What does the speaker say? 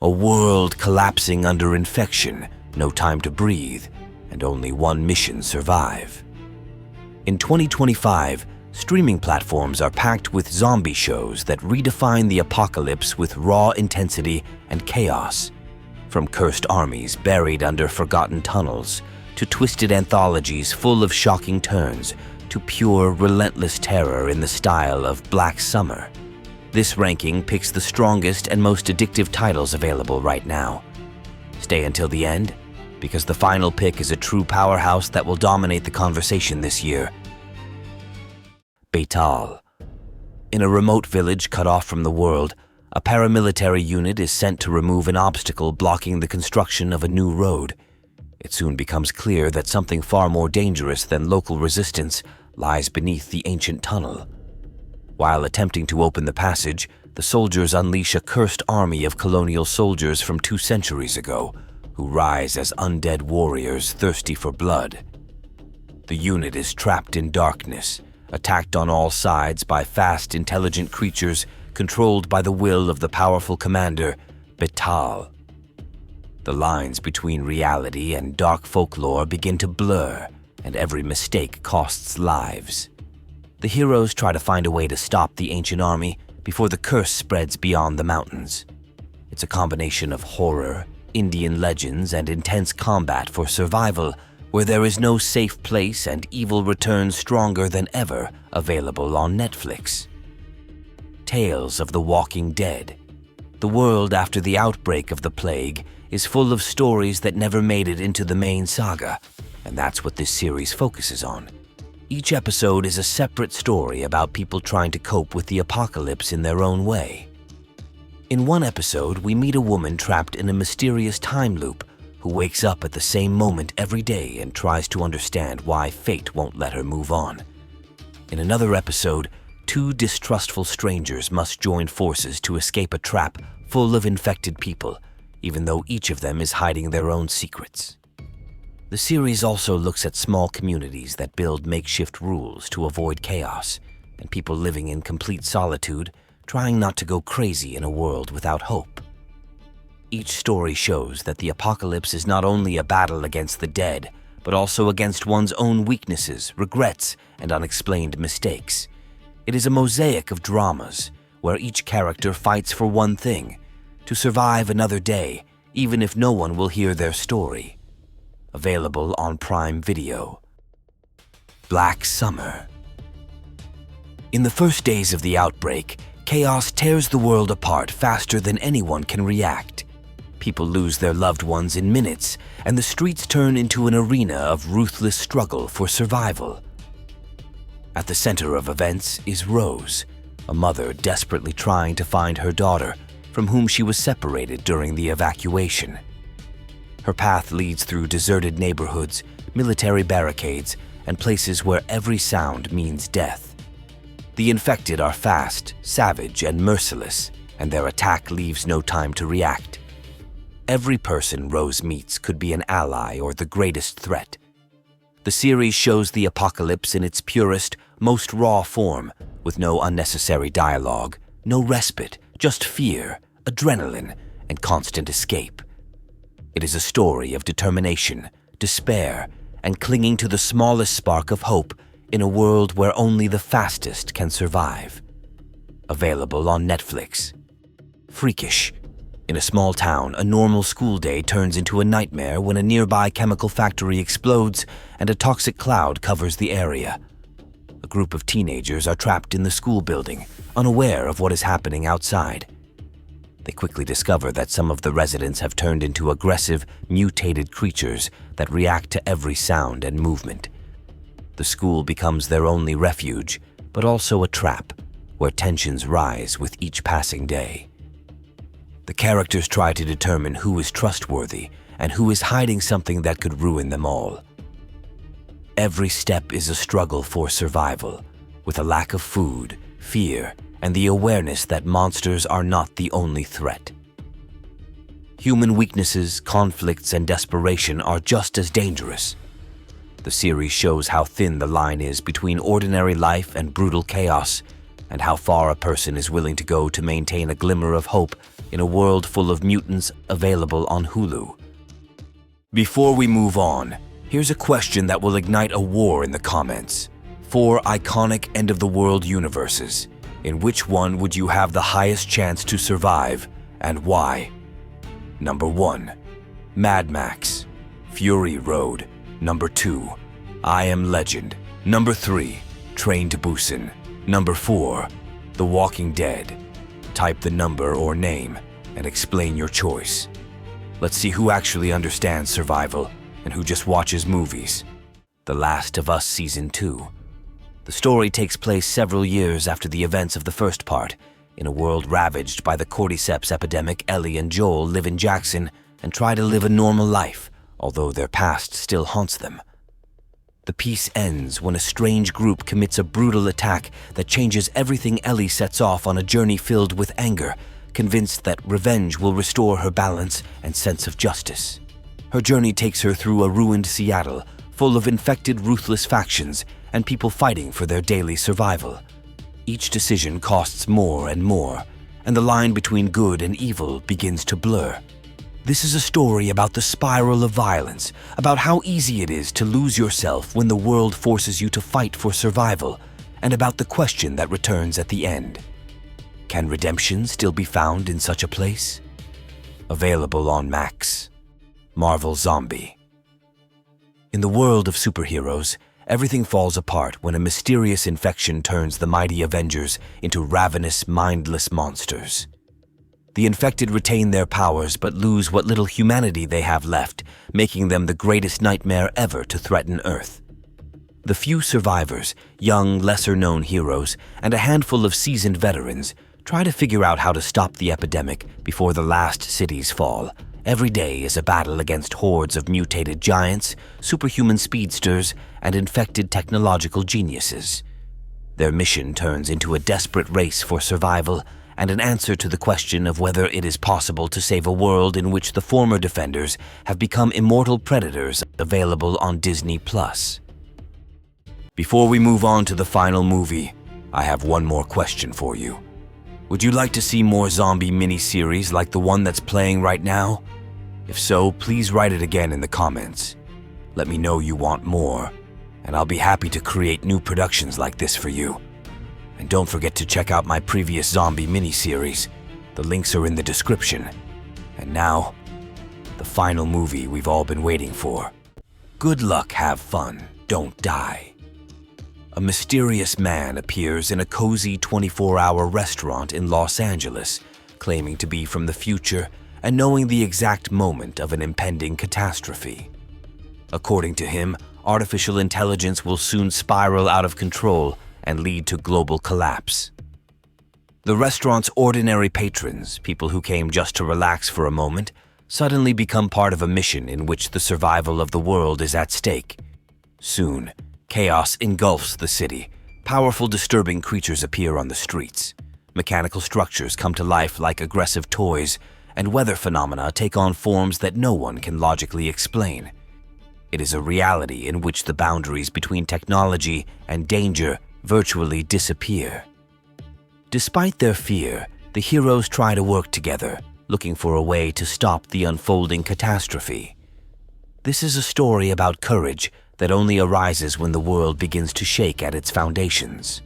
A world collapsing under infection, no time to breathe, and only one mission survive. In 2025, streaming platforms are packed with zombie shows that redefine the apocalypse with raw intensity and chaos. From cursed armies buried under forgotten tunnels, to twisted anthologies full of shocking turns, to pure, relentless terror in the style of Black Summer. This ranking picks the strongest and most addictive titles available right now. Stay until the end, because the final pick is a true powerhouse that will dominate the conversation this year. Betaal. In a remote village cut off from the world, a paramilitary unit is sent to remove an obstacle blocking the construction of a new road. It soon becomes clear that something far more dangerous than local resistance lies beneath the ancient tunnel. While attempting to open the passage, the soldiers unleash a cursed army of colonial soldiers from 2 centuries ago, who rise as undead warriors thirsty for blood. The unit is trapped in darkness, attacked on all sides by fast, intelligent creatures controlled by the will of the powerful commander, Betaal. The lines between reality and dark folklore begin to blur, and every mistake costs lives. The heroes try to find a way to stop the ancient army before the curse spreads beyond the mountains. It's a combination of horror, Indian legends, and intense combat for survival, where there is no safe place and evil returns stronger than ever, available on Netflix. Tales of the Walking Dead. The world after the outbreak of the plague is full of stories that never made it into the main saga, and that's what this series focuses on. Each episode is a separate story about people trying to cope with the apocalypse in their own way. In one episode, we meet a woman trapped in a mysterious time loop who wakes up at the same moment every day and tries to understand why fate won't let her move on. In another episode, 2 distrustful strangers must join forces to escape a trap full of infected people, even though each of them is hiding their own secrets. The series also looks at small communities that build makeshift rules to avoid chaos, and people living in complete solitude, trying not to go crazy in a world without hope. Each story shows that the apocalypse is not only a battle against the dead, but also against one's own weaknesses, regrets, and unexplained mistakes. It is a mosaic of dramas, where each character fights for one thing: to survive another day, even if no one will hear their story. Available on Prime Video. Black Summer. In the first days of the outbreak, chaos tears the world apart faster than anyone can react. People lose their loved ones in minutes, and the streets turn into an arena of ruthless struggle for survival. At the center of events is Rose, a mother desperately trying to find her daughter, from whom she was separated during the evacuation. Her path leads through deserted neighborhoods, military barricades, and places where every sound means death. The infected are fast, savage, and merciless, and their attack leaves no time to react. Every person Rose meets could be an ally or the greatest threat. The series shows the apocalypse in its purest, most raw form, with no unnecessary dialogue, no respite, just fear, adrenaline, and constant escape. It is a story of determination, despair, and clinging to the smallest spark of hope in a world where only the fastest can survive. Available on Netflix. Freakish. In a small town, a normal school day turns into a nightmare when a nearby chemical factory explodes and a toxic cloud covers the area. A group of teenagers are trapped in the school building, unaware of what is happening outside. They quickly discover that some of the residents have turned into aggressive, mutated creatures that react to every sound and movement. The school becomes their only refuge, but also a trap, where tensions rise with each passing day. The characters try to determine who is trustworthy and who is hiding something that could ruin them all. Every step is a struggle for survival, with a lack of food, fear, and the awareness that monsters are not the only threat. Human weaknesses, conflicts, and desperation are just as dangerous. The series shows how thin the line is between ordinary life and brutal chaos, and how far a person is willing to go to maintain a glimmer of hope in a world full of mutants, available on Hulu. Before we move on, here's a question that will ignite a war in the comments. 4 iconic end-of-the-world universes. In which one would you have the highest chance to survive, and why? Number 1. Mad Max, Fury Road. Number 2. I Am Legend. Number 3. Train to Busan. Number 4. The Walking Dead. Type the number or name and explain your choice. Let's see who actually understands survival and who just watches movies. The Last of Us Season 2. The story takes place several years after the events of the first part. In a world ravaged by the cordyceps epidemic, Ellie and Joel live in Jackson and try to live a normal life, although their past still haunts them. The piece ends when a strange group commits a brutal attack that changes everything. Ellie sets off on a journey filled with anger, convinced that revenge will restore her balance and sense of justice. Her journey takes her through a ruined Seattle, full of infected, ruthless factions and people fighting for their daily survival. Each decision costs more and more, and the line between good and evil begins to blur. This is a story about the spiral of violence, about how easy it is to lose yourself when the world forces you to fight for survival, and about the question that returns at the end. Can redemption still be found in such a place? Available on Max. Marvel Zombie. In the world of superheroes, everything falls apart when a mysterious infection turns the mighty Avengers into ravenous, mindless monsters. The infected retain their powers but lose what little humanity they have left, making them the greatest nightmare ever to threaten Earth. The few survivors, young, lesser-known heroes, and a handful of seasoned veterans try to figure out how to stop the epidemic before the last cities fall. Every day is a battle against hordes of mutated giants, superhuman speedsters, and infected technological geniuses. Their mission turns into a desperate race for survival and an answer to the question of whether it is possible to save a world in which the former defenders have become immortal predators. Available on Disney+. Before we move on to the final movie, I have one more question for you. Would you like to see more zombie miniseries like the one that's playing right now? If so, please write it again in the comments. Let me know you want more, and I'll be happy to create new productions like this for you. And don't forget to check out my previous zombie miniseries. The links are in the description. And now, the final movie we've all been waiting for. Good luck, have fun, don't die. A mysterious man appears in a cozy 24-hour restaurant in Los Angeles, claiming to be from the future and knowing the exact moment of an impending catastrophe. According to him, artificial intelligence will soon spiral out of control and lead to global collapse. The restaurant's ordinary patrons, people who came just to relax for a moment, suddenly become part of a mission in which the survival of the world is at stake. Soon, chaos engulfs the city. Powerful, disturbing creatures appear on the streets. Mechanical structures come to life like aggressive toys, and weather phenomena take on forms that no one can logically explain. It is a reality in which the boundaries between technology and danger virtually disappear. Despite their fear, the heroes try to work together, looking for a way to stop the unfolding catastrophe. This is a story about courage that only arises when the world begins to shake at its foundations.